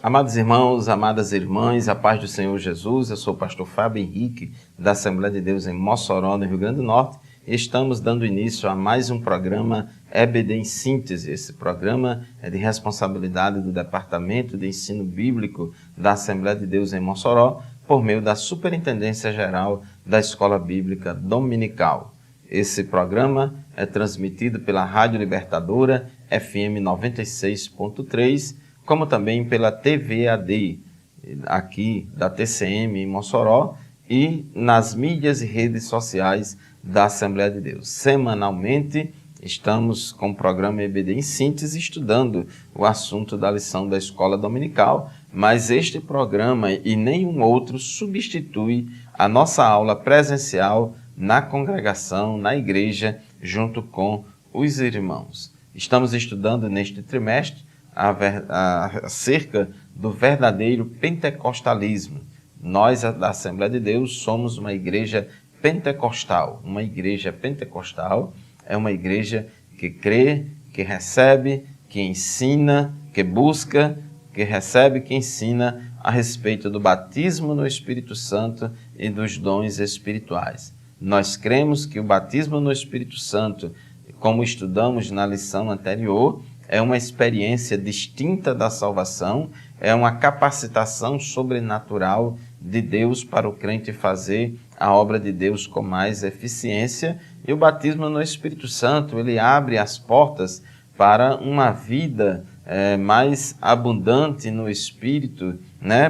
Amados irmãos, amadas irmãs, a paz do Senhor Jesus, eu sou o pastor Fábio Henrique, da Assembleia de Deus em Mossoró, no Rio Grande do Norte, e estamos dando início a mais um programa EBD em Síntese. Esse programa é de responsabilidade do Departamento de Ensino Bíblico da Assembleia de Deus em Mossoró, por meio da Superintendência Geral da Escola Bíblica Dominical. Esse programa é transmitido pela Rádio Libertadora, FM 96.3, como também pela TVAD, aqui da TCM em Mossoró, e nas mídias e redes sociais da Assembleia de Deus. Semanalmente, estamos com o programa EBD em Síntese, estudando o assunto da lição da Escola Dominical, mas este programa e nenhum outro substitui a nossa aula presencial na congregação, na igreja, junto com os irmãos. Estamos estudando neste trimestre acerca do verdadeiro pentecostalismo. Nós, da Assembleia de Deus, somos uma igreja pentecostal. Uma igreja pentecostal é uma igreja que crê, que recebe, que ensina, que busca, que recebe, que ensina a respeito do batismo no Espírito Santo e dos dons espirituais. Nós cremos que o batismo no Espírito Santo, como estudamos na lição anterior, é uma experiência distinta da salvação, é uma capacitação sobrenatural de Deus para o crente fazer a obra de Deus com mais eficiência. E o batismo no Espírito Santo, ele abre as portas para uma vida mais abundante no Espírito,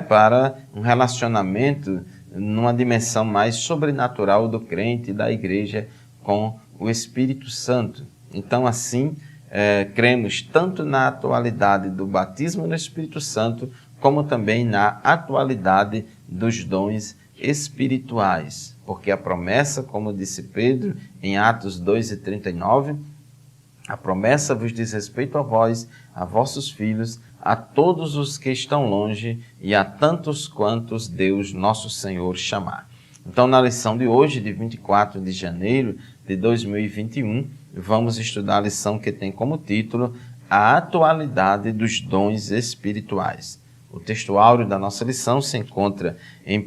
para um relacionamento numa dimensão mais sobrenatural do crente e da igreja com o Espírito Santo. Então, assim, cremos tanto na atualidade do batismo no Espírito Santo, como também na atualidade dos dons espirituais. Porque a promessa, como disse Pedro em Atos 2:39, a promessa vos diz respeito a vós, a vossos filhos, a todos os que estão longe e a tantos quantos Deus nosso Senhor chamar. Então, na lição de hoje, de 24 de janeiro de 2021, vamos estudar a lição que tem como título A Atualidade dos Dons Espirituais. O texto áureo da nossa lição se encontra em 1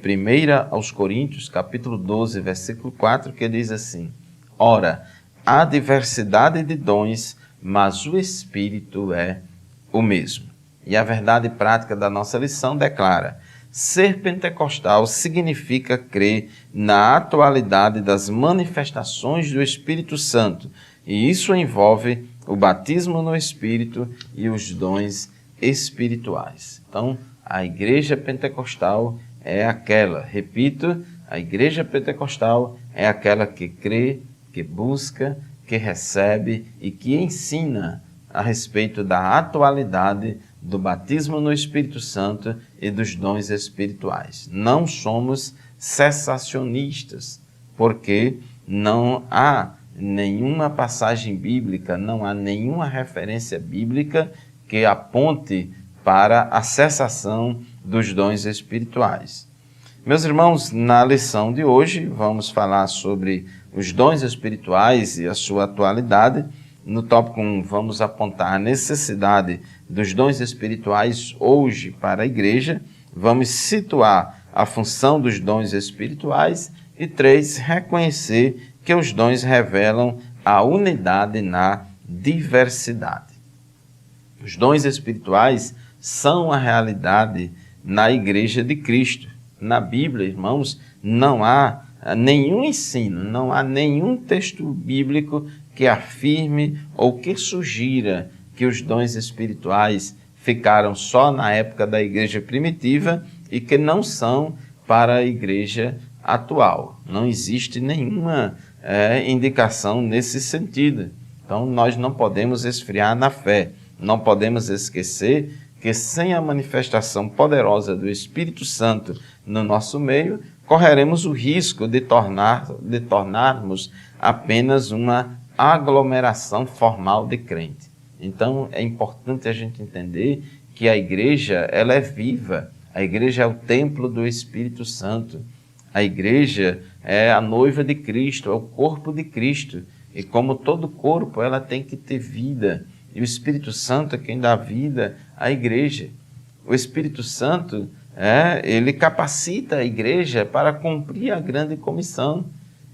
aos Coríntios, capítulo 12, versículo 4, que diz assim: Ora, há diversidade de dons, mas o Espírito é o mesmo. E a verdade prática da nossa lição declara: ser pentecostal significa crer na atualidade das manifestações do Espírito Santo, e isso envolve o batismo no Espírito e os dons espirituais. Então, a igreja pentecostal é aquela, repito, a igreja pentecostal é aquela que crê, que busca, que recebe e que ensina a respeito da atualidade do batismo no Espírito Santo e dos dons espirituais. Não somos cessacionistas, porque não há nenhuma passagem bíblica, não há nenhuma referência bíblica que aponte para a cessação dos dons espirituais. Meus irmãos, na lição de hoje vamos falar sobre os dons espirituais e a sua atualidade. No tópico 1, vamos apontar a necessidade dos dons espirituais hoje para a igreja. Vamos situar a função dos dons espirituais. E 3, reconhecer que os dons revelam a unidade na diversidade. Os dons espirituais são a realidade na igreja de Cristo. Na Bíblia, irmãos, não há nenhum ensino, não há nenhum texto bíblico que afirme ou que sugira que os dons espirituais ficaram só na época da igreja primitiva e que não são para a igreja atual. Não existe nenhuma indicação nesse sentido. Então, nós não podemos esfriar na fé, não podemos esquecer que sem a manifestação poderosa do Espírito Santo no nosso meio, correremos o risco de tornarmos apenas uma aglomeração formal de crente. Então, é importante a gente entender que a igreja, ela é viva. A igreja é o templo do Espírito Santo. A igreja é a noiva de Cristo, é o corpo de Cristo. E como todo corpo, ela tem que ter vida. E o Espírito Santo é quem dá vida à igreja. o Espírito Santo, ele capacita a igreja para cumprir a grande comissão.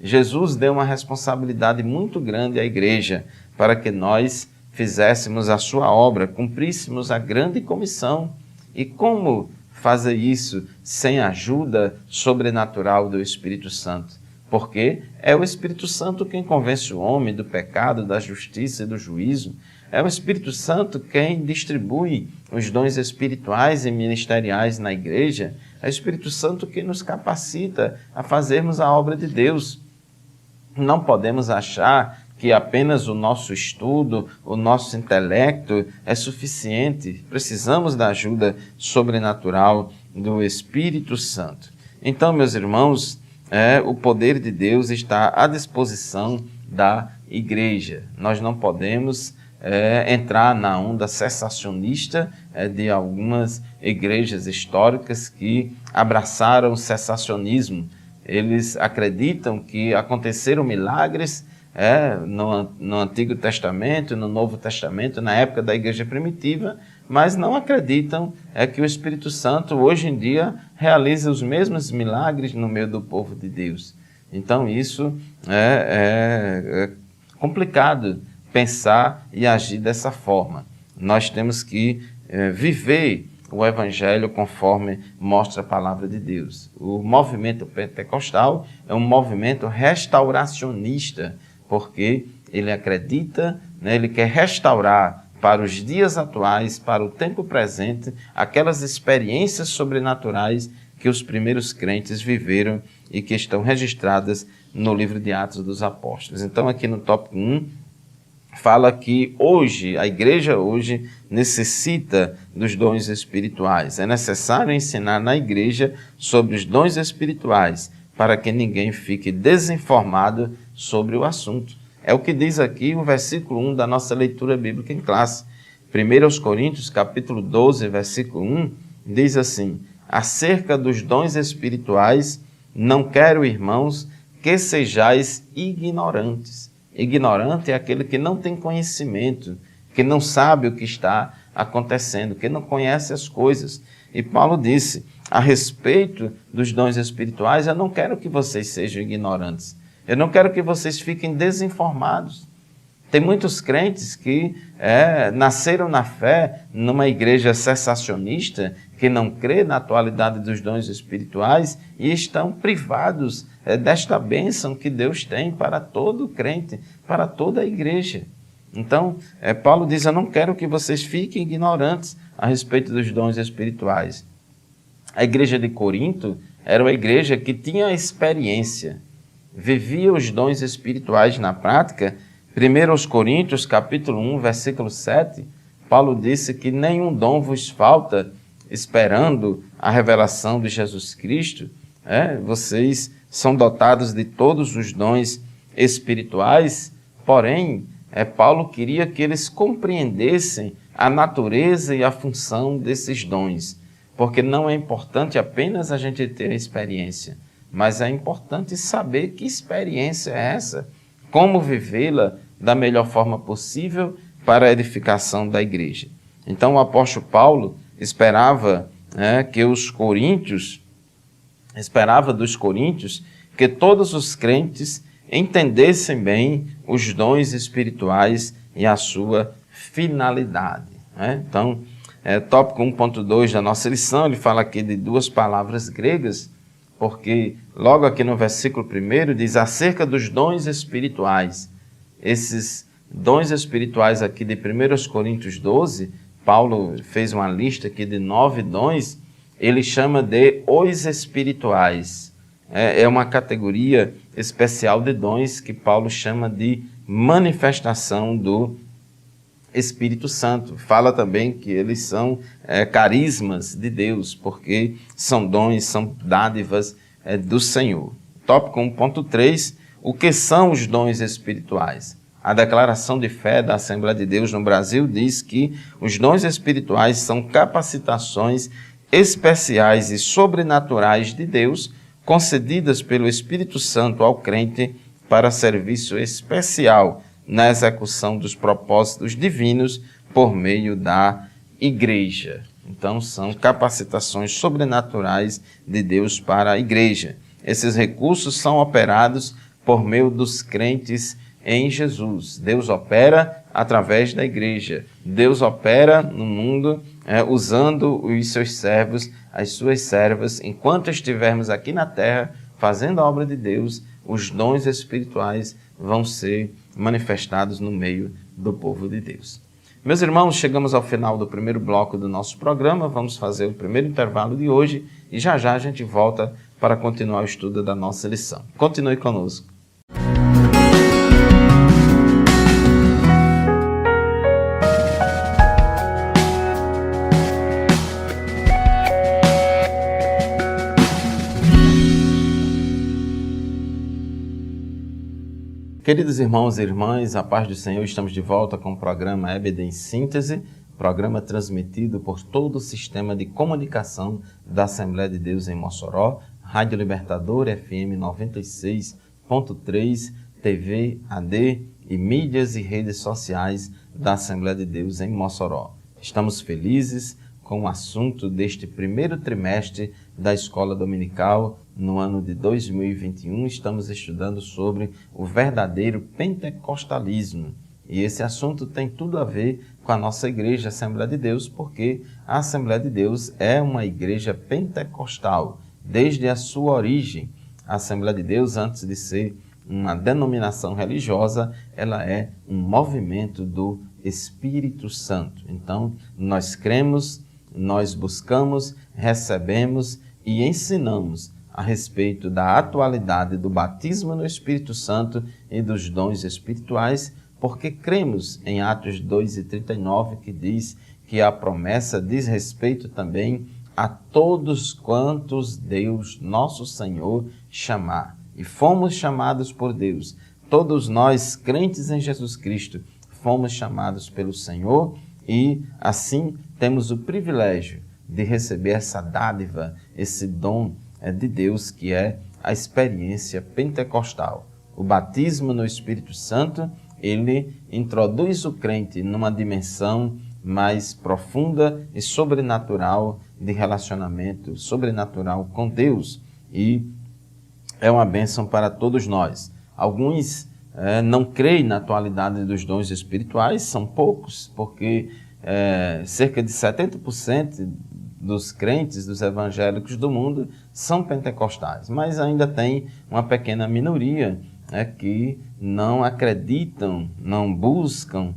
Jesus deu uma responsabilidade muito grande à igreja para que nós fizéssemos a sua obra, cumpríssemos a grande comissão. E como fazer isso sem a ajuda sobrenatural do Espírito Santo? Porque é o Espírito Santo quem convence o homem do pecado, da justiça e do juízo. É o Espírito Santo quem distribui os dons espirituais e ministeriais na igreja. É o Espírito Santo quem nos capacita a fazermos a obra de Deus. Não podemos achar que apenas o nosso estudo, o nosso intelecto é suficiente. Precisamos da ajuda sobrenatural do Espírito Santo. Então, meus irmãos, o poder de Deus está à disposição da igreja. Nós não podemos entrar na onda cessacionista de algumas igrejas históricas que abraçaram o cessacionismo. Eles acreditam que aconteceram milagres no Antigo Testamento, no Novo Testamento, na época da igreja primitiva, mas não acreditam que o Espírito Santo hoje em dia realiza os mesmos milagres no meio do povo de Deus. Então isso é complicado pensar e agir dessa forma. Nós temos que viver o Evangelho conforme mostra a palavra de Deus. O movimento pentecostal é um movimento restauracionista, porque ele acredita, ele quer restaurar para os dias atuais, para o tempo presente, aquelas experiências sobrenaturais que os primeiros crentes viveram e que estão registradas no livro de Atos dos Apóstolos. Então, aqui no tópico 1, fala que hoje, a igreja hoje necessita dos dons espirituais. É necessário ensinar na igreja sobre os dons espirituais para que ninguém fique desinformado sobre o assunto. É o que diz aqui o versículo 1 da nossa leitura bíblica em classe. 1 Coríntios, capítulo 12, versículo 1, diz assim: acerca dos dons espirituais, não quero, irmãos, que sejais ignorantes. Ignorante é aquele que não tem conhecimento, que não sabe o que está acontecendo, que não conhece as coisas. E Paulo disse, a respeito dos dons espirituais, eu não quero que vocês sejam ignorantes. Eu não quero que vocês fiquem desinformados. Tem muitos crentes que nasceram na fé numa igreja cessacionista, que não crê na atualidade dos dons espirituais e estão privados desta bênção que Deus tem para todo crente, para toda a igreja. Então, Paulo diz, eu não quero que vocês fiquem ignorantes a respeito dos dons espirituais. A igreja de Corinto era uma igreja que tinha experiência, vivia os dons espirituais na prática. 1 Coríntios, capítulo 1, versículo 7, Paulo disse que nenhum dom vos falta, esperando a revelação de Jesus Cristo. Vocês são dotados de todos os dons espirituais, porém, Paulo queria que eles compreendessem a natureza e a função desses dons, porque não é importante apenas a gente ter a experiência, mas é importante saber que experiência é essa, como vivê-la da melhor forma possível para a edificação da igreja. Então o apóstolo Paulo esperava dos coríntios que todos os crentes entendessem bem os dons espirituais e a sua finalidade. Então, tópico 1.2 da nossa lição, ele fala aqui de duas palavras gregas, porque logo aqui no versículo 1 diz acerca dos dons espirituais. Esses dons espirituais aqui de 1 Coríntios 12, Paulo fez uma lista aqui de 9 dons, ele chama de os espirituais. É uma categoria especial de dons que Paulo chama de manifestação do Espírito Santo. Fala também que eles são carismas de Deus, porque são dons, são dádivas do Senhor. Tópico 1.3, o que são os dons espirituais? A declaração de fé da Assembleia de Deus no Brasil diz que os dons espirituais são capacitações especiais e sobrenaturais de Deus, concedidas pelo Espírito Santo ao crente para serviço especial na execução dos propósitos divinos por meio da igreja. Então, são capacitações sobrenaturais de Deus para a igreja. Esses recursos são operados por meio dos crentes em Jesus. Deus opera através da igreja. Deus opera no mundo usando os seus servos, as suas servas. Enquanto estivermos aqui na terra fazendo a obra de Deus, os dons espirituais vão ser manifestados no meio do povo de Deus. Meus irmãos, chegamos ao final do primeiro bloco do nosso programa. Vamos fazer o primeiro intervalo de hoje e já já a gente volta para continuar o estudo da nossa lição. Continue conosco. Queridos irmãos e irmãs, a paz do Senhor, estamos de volta com o programa EBD em Síntese, programa transmitido por todo o sistema de comunicação da Assembleia de Deus em Mossoró, Rádio Libertador, FM 96.3, TV AD e mídias e redes sociais da Assembleia de Deus em Mossoró. Estamos felizes com o assunto deste primeiro trimestre da Escola Dominical. No ano de 2021, estamos estudando sobre o verdadeiro pentecostalismo. E esse assunto tem tudo a ver com a nossa igreja Assembleia de Deus, porque a Assembleia de Deus é uma igreja pentecostal. Desde a sua origem, a Assembleia de Deus, antes de ser uma denominação religiosa, ela é um movimento do Espírito Santo. Então, nós cremos, nós buscamos, recebemos e ensinamos a respeito da atualidade do batismo no Espírito Santo e dos dons espirituais, porque cremos em Atos 2:39, que diz que a promessa diz respeito também a todos quantos Deus, nosso Senhor, chamar. E fomos chamados por Deus. Todos nós, crentes em Jesus Cristo, fomos chamados pelo Senhor e, assim, temos o privilégio de receber essa dádiva, esse dom de Deus, que é a experiência pentecostal. O batismo no Espírito Santo, ele introduz o crente numa dimensão mais profunda e sobrenatural de relacionamento, sobrenatural com Deus. E é uma bênção para todos nós. Alguns não creem na atualidade dos dons espirituais, são poucos, porque cerca de 70% dos crentes, dos evangélicos do mundo, são pentecostais, mas ainda tem uma pequena minoria que não acreditam, não buscam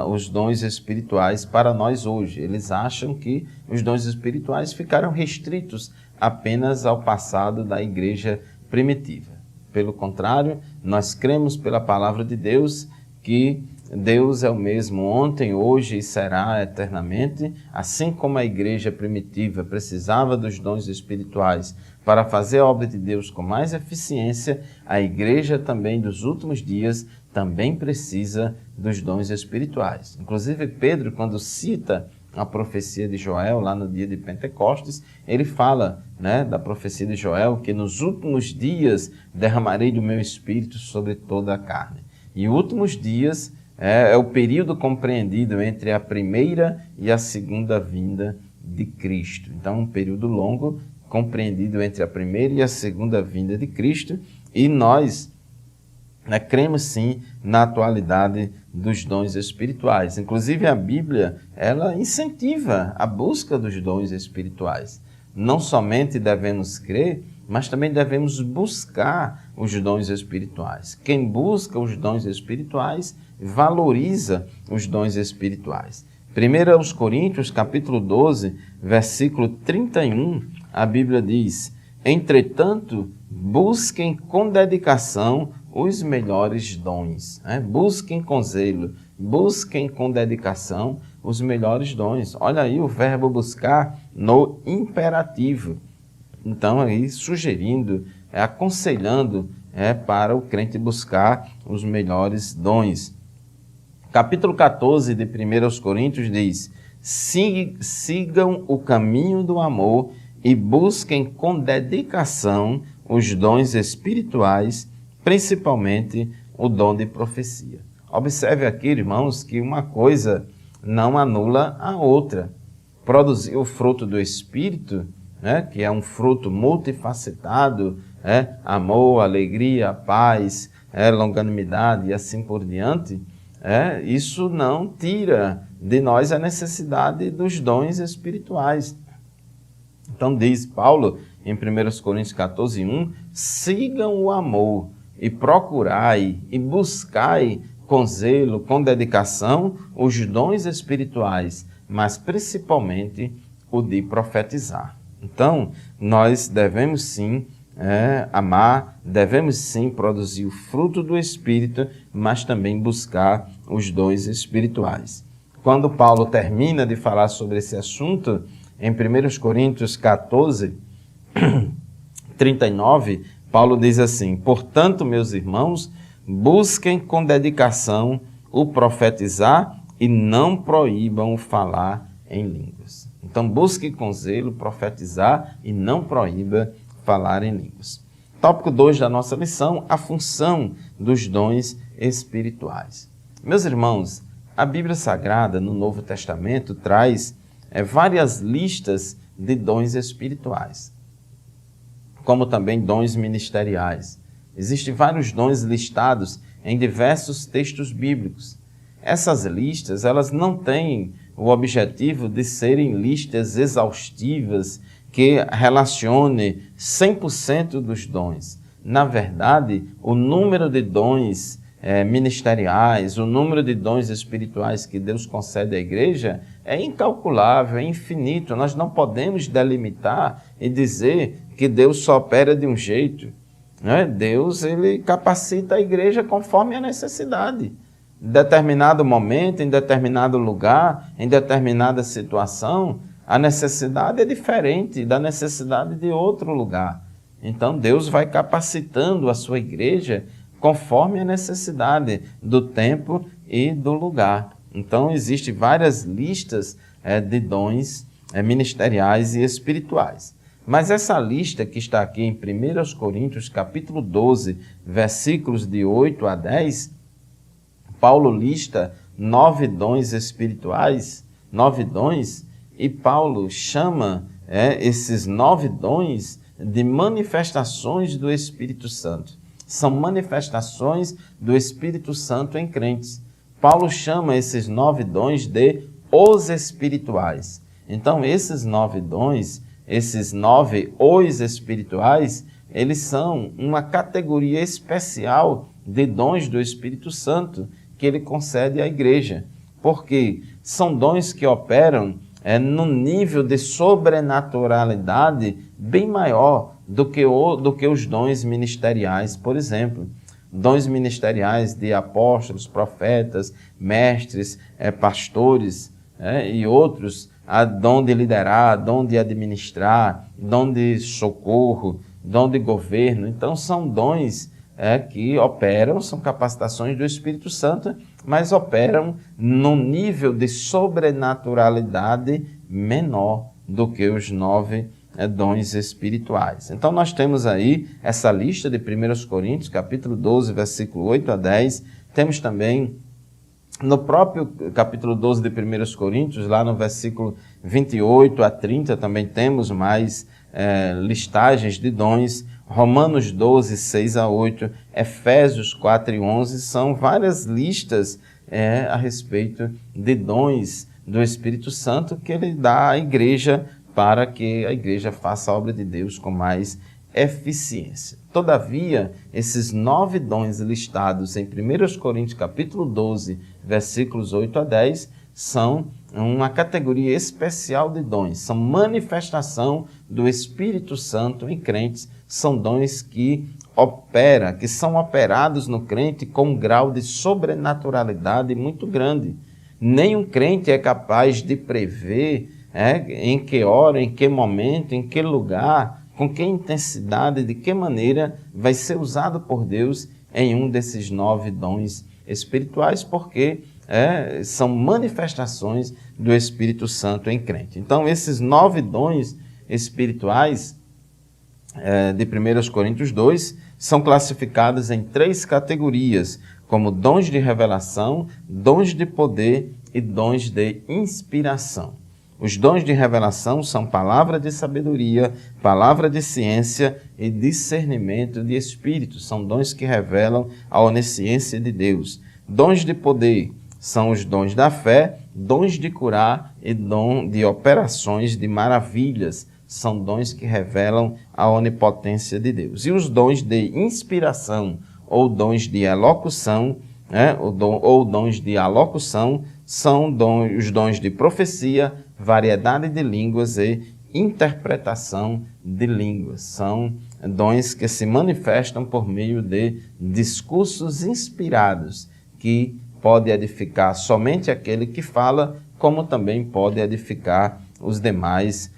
os dons espirituais para nós hoje. Eles acham que os dons espirituais ficaram restritos apenas ao passado da igreja primitiva. Pelo contrário, nós cremos pela palavra de Deus que Deus é o mesmo ontem, hoje e será eternamente. Assim como a igreja primitiva precisava dos dons espirituais para fazer a obra de Deus com mais eficiência, a igreja também dos últimos dias também precisa dos dons espirituais. Inclusive Pedro, quando cita a profecia de Joel, lá no dia de Pentecostes, ele fala da profecia de Joel, que nos últimos dias derramarei do meu espírito sobre toda a carne. E últimos dias é o período compreendido entre a primeira e a segunda vinda de Cristo. Então, um período longo compreendido entre a primeira e a segunda vinda de Cristo, e nós cremos sim na atualidade dos dons espirituais. Inclusive a Bíblia, ela incentiva a busca dos dons espirituais. Não somente devemos crer, mas também devemos buscar os dons espirituais. Quem busca os dons espirituais valoriza os dons espirituais. 1 Coríntios, capítulo 12, versículo 31, a Bíblia diz: entretanto, busquem com dedicação os melhores dons. Busquem com zelo, busquem com dedicação os melhores dons. Olha aí o verbo buscar no imperativo. Então, aí sugerindo, aconselhando para o crente buscar os melhores dons. Capítulo 14 de 1 Coríntios diz: sigam o caminho do amor e busquem com dedicação os dons espirituais, principalmente o dom de profecia. Observe aqui, irmãos, que uma coisa não anula a outra. Produzir o fruto do Espírito, né, que é um fruto multifacetado, amor, alegria, paz, longanimidade e assim por diante, isso não tira de nós a necessidade dos dons espirituais. Então diz Paulo em 1 Coríntios 14:1, sigam o amor e procurai e buscai com zelo, com dedicação, os dons espirituais, mas principalmente o de profetizar. Então, nós devemos sim amar, devemos sim produzir o fruto do Espírito, mas também buscar os dons espirituais. Quando Paulo termina de falar sobre esse assunto, em 1 Coríntios 14:39, Paulo diz assim: portanto, meus irmãos, busquem com dedicação o profetizar e não proíbam o falar em línguas. Então, busque com zelo profetizar e não proíba falar em línguas. Tópico 2 da nossa lição, a função dos dons espirituais. Meus irmãos, a Bíblia Sagrada, no Novo Testamento, traz várias listas de dons espirituais, como também dons ministeriais. Existem vários dons listados em diversos textos bíblicos. Essas listas, elas não têm o objetivo de serem listas exaustivas que relacione 100% dos dons. Na verdade, o número de dons ministeriais, o número de dons espirituais que Deus concede à igreja é incalculável, é infinito. Nós não podemos delimitar e dizer que Deus só opera de um jeito. Deus, ele capacita a igreja conforme a necessidade. Em determinado momento, em determinado lugar, em determinada situação, a necessidade é diferente da necessidade de outro lugar. Então, Deus vai capacitando a sua igreja conforme a necessidade do tempo e do lugar. Então, existem várias listas de dons ministeriais e espirituais. Mas essa lista que está aqui em 1 Coríntios, capítulo 12, versículos de 8 a 10, Paulo lista 9 dons espirituais, 9 dons, e Paulo chama esses 9 dons de manifestações do Espírito Santo. São manifestações do Espírito Santo em crentes. Paulo chama esses 9 dons de os espirituais. Então, esses 9 dons, esses 9 os espirituais, eles são uma categoria especial de dons do Espírito Santo que ele concede à igreja. Porque são dons que operam num nível de sobrenaturalidade bem maior do que os dons ministeriais, por exemplo. Dons ministeriais de apóstolos, profetas, mestres, pastores e outros, dom de liderar, dom de administrar, dom de socorro, dom de governo. Então, são dons que operam, são capacitações do Espírito Santo, mas operam num nível de sobrenaturalidade menor do que os 9 dons espirituais. Então, nós temos aí essa lista de 1 Coríntios, capítulo 12, versículo 8 a 10. Temos também, no próprio capítulo 12 de 1 Coríntios, lá no versículo 28 a 30, também temos mais listagens de dons. Romanos 12, 6 a 8, Efésios 4 e 11, são várias listas a respeito de dons do Espírito Santo que ele dá à igreja para que a igreja faça a obra de Deus com mais eficiência. Todavia, esses 9 dons listados em 1 Coríntios capítulo 12, versículos 8 a 10, são uma categoria especial de dons, são manifestação do Espírito Santo em crentes, são dons que são operados no crente com um grau de sobrenaturalidade muito grande. Nenhum crente é capaz de prever em que hora, em que momento, em que lugar, com que intensidade, de que maneira vai ser usado por Deus em um desses 9 dons espirituais, porque são manifestações do Espírito Santo em crente. Então, esses 9 dons espirituais de 1 Coríntios 2 são classificados em 3 categorias, como dons de revelação, dons de poder e dons de inspiração. Os dons de revelação são palavra de sabedoria, palavra de ciência e discernimento de espírito. São dons que revelam a onisciência de Deus. Dons de poder são os dons da fé, dons de curar e dom de operações de maravilhas. São dons que revelam a onipotência de Deus. E os dons de inspiração ou dons de elocução, ou dons de alocução, são os dons de profecia, variedade de línguas e interpretação de línguas. São dons que se manifestam por meio de discursos inspirados, que pode edificar somente aquele que fala, como também pode edificar os demais,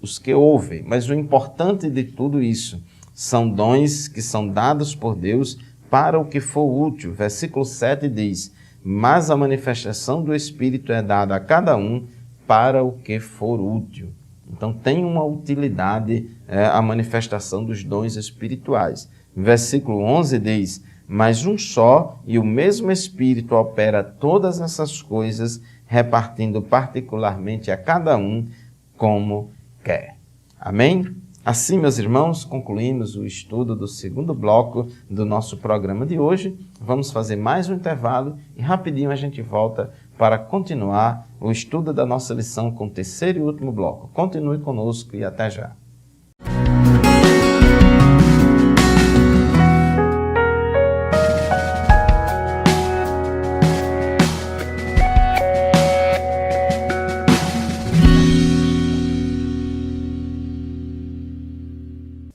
os que ouvem. Mas o importante de tudo isso são dons que são dados por Deus para o que for útil. Versículo 7 diz: mas a manifestação do Espírito é dada a cada um para o que for útil. Então tem uma utilidade a manifestação dos dons espirituais. Versículo 11 diz: mas um só e o mesmo Espírito opera todas essas coisas, repartindo particularmente a cada um como quer. Amém? Assim, meus irmãos, concluímos o estudo do segundo bloco do nosso programa de hoje. Vamos fazer mais um intervalo e rapidinho a gente volta para continuar o estudo da nossa lição com o terceiro e último bloco. Continue conosco e até já.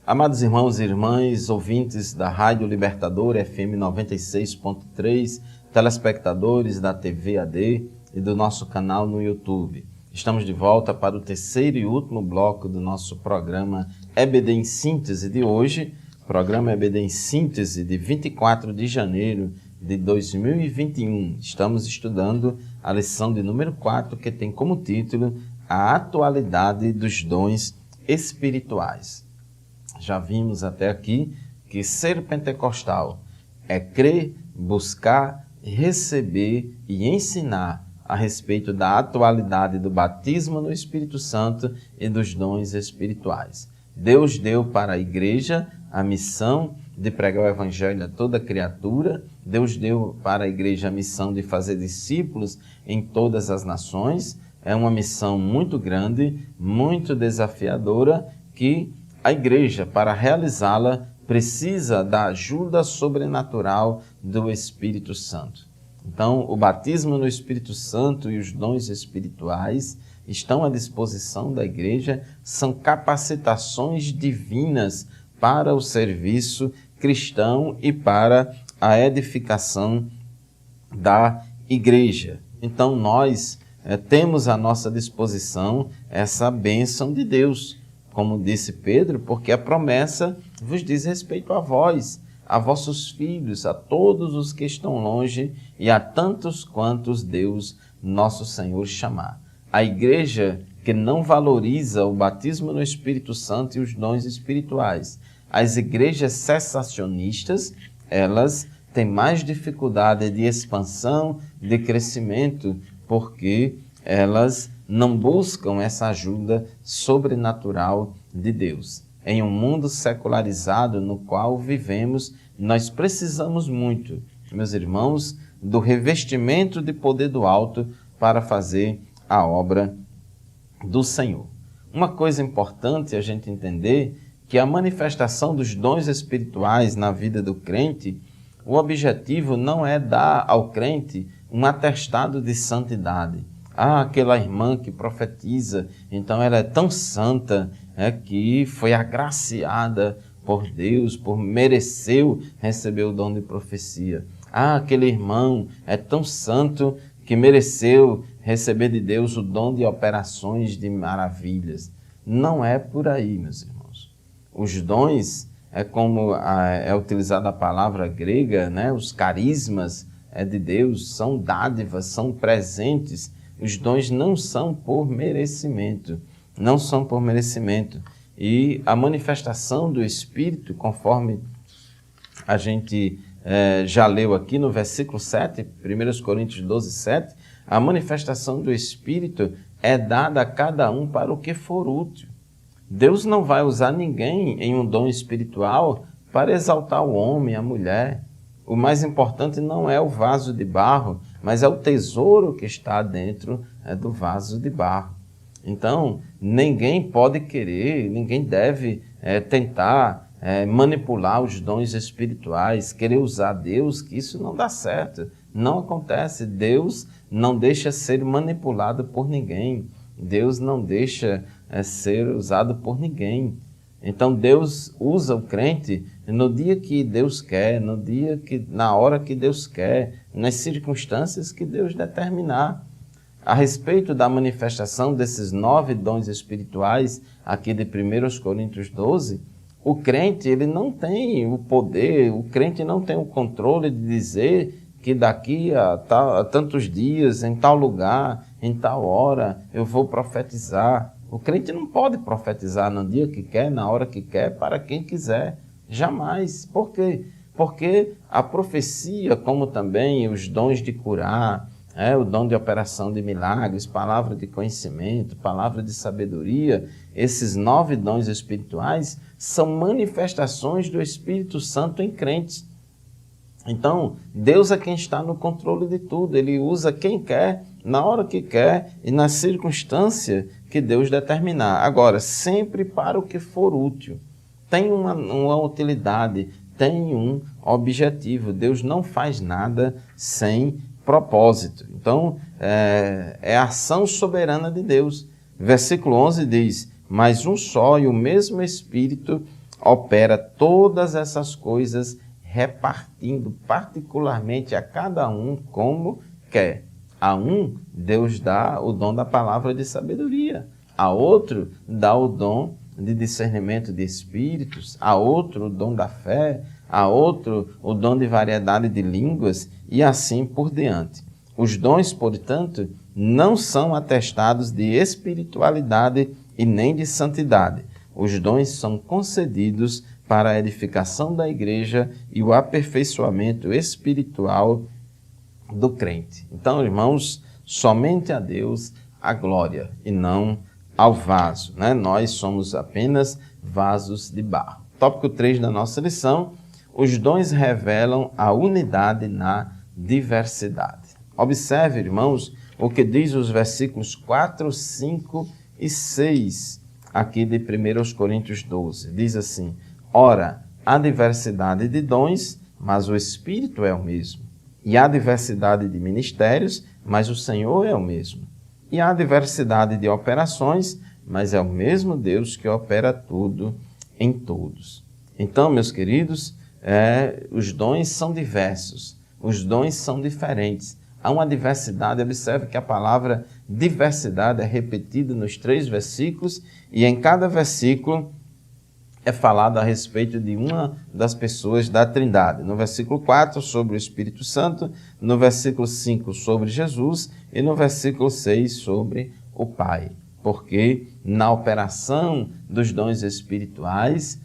Amados irmãos e irmãs, ouvintes da Rádio Libertador FM 96.3, telespectadores da TV AD e do nosso canal no YouTube. Estamos de volta para o terceiro e último bloco do nosso programa EBD em Síntese de hoje, programa EBD em Síntese de 24 de janeiro de 2021. Estamos estudando a lição de número 4, que tem como título A Atualidade dos Dons Espirituais. Já vimos até aqui que ser pentecostal é crer, buscar, receber e ensinar a respeito da atualidade do batismo no Espírito Santo e dos dons espirituais. Deus deu para a igreja a missão de pregar o evangelho a toda criatura. Deus deu para a igreja a missão de fazer discípulos em todas as nações. É uma missão muito grande, muito desafiadora, que a igreja, para realizá-la, precisa da ajuda sobrenatural do Espírito Santo. Então, o batismo no Espírito Santo e os dons espirituais estão à disposição da igreja, são capacitações divinas para o serviço cristão e para a edificação da igreja. Então, nós temos à nossa disposição essa bênção de Deus. Como disse Pedro, porque a promessa vos diz respeito a vós, a vossos filhos, a todos os que estão longe e a tantos quantos Deus, nosso Senhor, chamar. A igreja que não valoriza o batismo no Espírito Santo e os dons espirituais, as igrejas cessacionistas, elas têm mais dificuldade de expansão, de crescimento, porque elas não buscam essa ajuda sobrenatural de Deus. Em um mundo secularizado no qual vivemos, nós precisamos muito, meus irmãos, do revestimento de poder do alto para fazer a obra do Senhor. Uma coisa importante a gente entender que a manifestação dos dons espirituais na vida do crente, o objetivo não é dar ao crente um atestado de santidade. Aquela irmã que profetiza, então ela é tão santa, que foi agraciada por Deus, mereceu receber o dom de profecia. Aquele irmão é tão santo que mereceu receber de Deus o dom de operações de maravilhas. Não é por aí, meus irmãos. Os dons, como é utilizada a palavra grega, os carismas de Deus, são dádivas, são presentes. Os dons não são por merecimento, não são por merecimento. E a manifestação do Espírito, conforme a gente já leu aqui no versículo 7, 1 Coríntios 12, 7, a manifestação do Espírito é dada a cada um para o que for útil. Deus não vai usar ninguém em um dom espiritual para exaltar o homem, a mulher. O mais importante não é o vaso de barro, mas é o tesouro que está dentro do vaso de barro. Então, ninguém pode querer, ninguém deve tentar manipular os dons espirituais, querer usar Deus, que isso não dá certo. Não acontece. Deus não deixa ser manipulado por ninguém. Deus não deixa ser usado por ninguém. Então Deus usa o crente no dia que Deus quer, na hora que Deus quer, nas circunstâncias que Deus determinar. A respeito da manifestação desses 9 dons espirituais, aqui de 1 Coríntios 12, o crente ele não tem o poder, o crente não tem o controle de dizer que daqui a tantos dias, em tal lugar, em tal hora, eu vou profetizar. O crente não pode profetizar no dia que quer, na hora que quer, para quem quiser. Jamais. Por quê? Porque a profecia, como também os dons de curar, o dom de operação de milagres, palavra de conhecimento, palavra de sabedoria, esses 9 dons espirituais são manifestações do Espírito Santo em crentes. Então, Deus é quem está no controle de tudo. Ele usa quem quer, na hora que quer e na circunstância que Deus determinar. Agora, sempre para o que for útil. Tem uma utilidade, tem um objetivo. Deus não faz nada sem propósito. Então, é a ação soberana de Deus. Versículo 11 diz: mas um só e o mesmo Espírito opera todas essas coisas, repartindo particularmente a cada um como quer. A um, Deus dá o dom da palavra de sabedoria. A outro, dá o dom de discernimento de espíritos. A outro, o dom da fé. A outro, o dom de variedade de línguas, e assim por diante. Os dons, portanto, não são atestados de espiritualidade e nem de santidade. Os dons são concedidos para a edificação da igreja e o aperfeiçoamento espiritual do crente. Então, irmãos, somente a Deus a glória e não ao vaso, né? Nós somos apenas vasos de barro. Tópico 3 da nossa lição: os dons revelam a unidade na diversidade. Observe, irmãos, o que diz os versículos 4, 5 e 6 aqui de 1 Coríntios 12. Diz assim: ora, há diversidade de dons, mas o Espírito é o mesmo. E há diversidade de ministérios, mas o Senhor é o mesmo. E há diversidade de operações, mas é o mesmo Deus que opera tudo em todos. Então, meus queridos, os dons são diversos, os dons são diferentes. Há uma diversidade. Observe que a palavra diversidade é repetida nos 3 versículos, e em cada versículo é falado a respeito de uma das pessoas da Trindade. No versículo 4, sobre o Espírito Santo, no versículo 5, sobre Jesus, e no versículo 6, sobre o Pai. Porque na operação dos dons espirituais,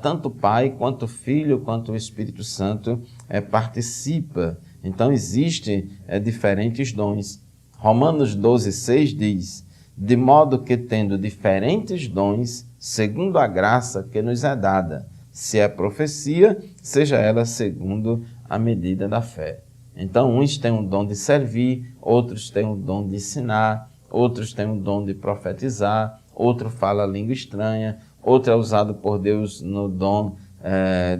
tanto o Pai, quanto o Filho, quanto o Espírito Santo participa. Então, existem diferentes dons. Romanos 12, 6 diz: de modo que, tendo diferentes dons, segundo a graça que nos é dada, se é profecia, seja ela segundo a medida da fé. Então, uns têm o dom de servir, outros têm o dom de ensinar, outros têm o dom de profetizar, outro fala língua estranha, outro é usado por Deus no dom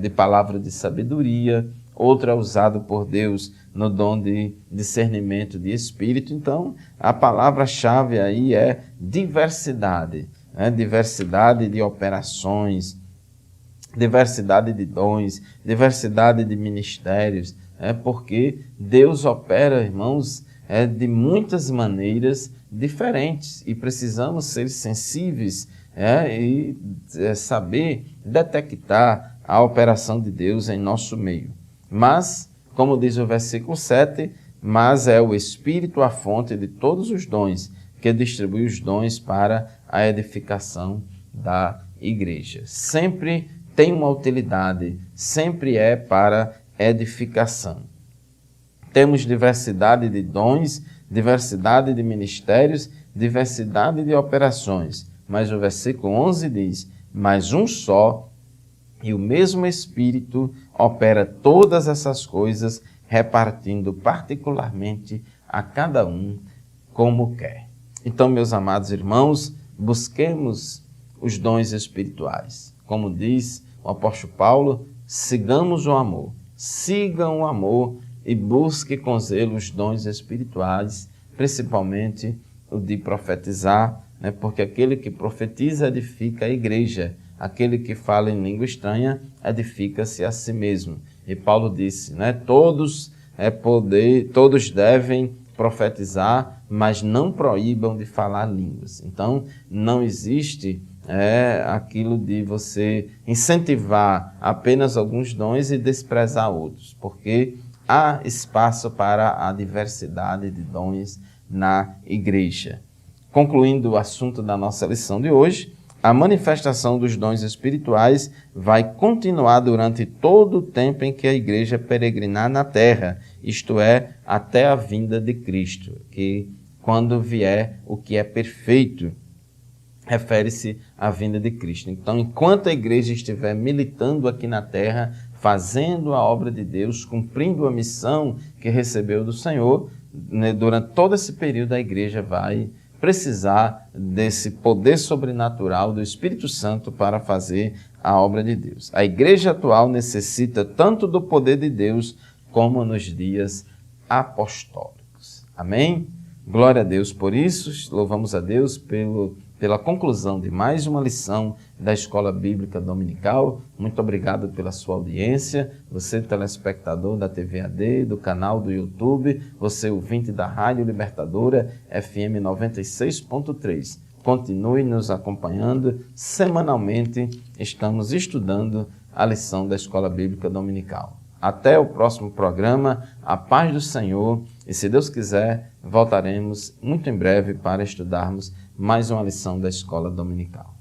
de palavra de sabedoria, outro é usado por Deus no dom de discernimento de espírito. Então, a palavra-chave aí é diversidade, diversidade de operações, diversidade de dons, diversidade de ministérios, porque Deus opera, irmãos, de muitas maneiras diferentes, e precisamos ser sensíveis e saber detectar a operação de Deus em nosso meio. Mas, como diz o versículo 7, mas é o Espírito a fonte de todos os dons, que distribui os dons para a edificação da igreja. Sempre tem uma utilidade, sempre é para edificação. Temos diversidade de dons diversidade de ministérios, diversidade de operações. Mas o versículo 11 diz, mas um só e o mesmo Espírito opera todas essas coisas, repartindo particularmente a cada um como quer. Então, meus amados irmãos, busquemos os dons espirituais. Como diz o apóstolo Paulo, sigamos o amor. Sigam o amor e busque com zelo os dons espirituais, principalmente o de profetizar, né? Porque aquele que profetiza edifica a igreja, aquele que fala em língua estranha edifica-se a si mesmo. E Paulo disse, né? Todos devem profetizar, mas não proíbam de falar línguas. Então, não existe aquilo de você incentivar apenas alguns dons e desprezar outros, porque há espaço para a diversidade de dons na igreja. Concluindo o assunto da nossa lição de hoje, a manifestação dos dons espirituais vai continuar durante todo o tempo em que a igreja peregrinar na terra, isto é, até a vinda de Cristo, que quando vier o que é perfeito, refere-se à vinda de Cristo. Então, enquanto a igreja estiver militando aqui na terra, fazendo a obra de Deus, cumprindo a missão que recebeu do Senhor, né, durante todo esse período a igreja vai precisar desse poder sobrenatural do Espírito Santo para fazer a obra de Deus. A igreja atual necessita tanto do poder de Deus como nos dias apostólicos. Amém? Glória a Deus por isso. Louvamos a Deus pela conclusão de mais uma lição da Escola Bíblica Dominical. Muito obrigado pela sua audiência. Você, telespectador da TV AD, do canal do YouTube, você, ouvinte da Rádio Libertadora, FM 96.3. Continue nos acompanhando. Semanalmente estamos estudando a lição da Escola Bíblica Dominical. Até o próximo programa. A paz do Senhor. E se Deus quiser, voltaremos muito em breve para estudarmos mais uma lição da Escola Dominical.